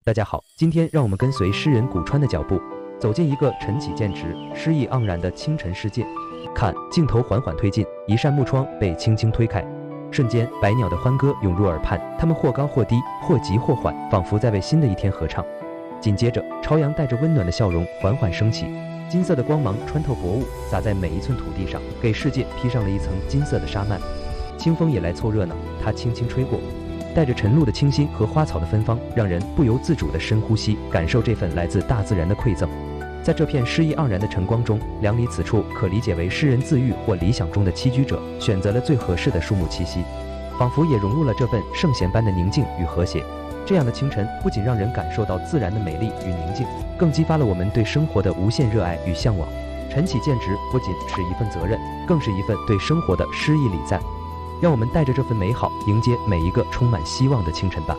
大家好，今天让我们跟随诗人古川的脚步，走进一个晨起渐直、诗意盎然的清晨世界。看，镜头缓缓推进，一扇木窗被轻轻推开，瞬间，百鸟的欢歌涌入耳畔，它们或高或低，或急或缓，仿佛在为新的一天合唱。紧接着，朝阳带着温暖的笑容缓缓升起，金色的光芒穿透薄雾，洒在每一寸土地上，给世界披上了一层金色的纱幔。清风也来凑热闹，它轻轻吹过，带着晨露的清新和花草的芬芳，让人不由自主地深呼吸，感受这份来自大自然的馈赠。在这片诗意盎然的晨光中，梁离此处可理解为诗人自喻或理想中的栖居者，选择了最合适的树木栖息，仿佛也融入了这份圣贤般的宁静与和谐。这样的清晨不仅让人感受到自然的美丽与宁静，更激发了我们对生活的无限热爱与向往。晨起渐直不仅是一份责任，更是一份对生活的诗意礼赞。让我们带着这份美好，迎接每一个充满希望的清晨吧。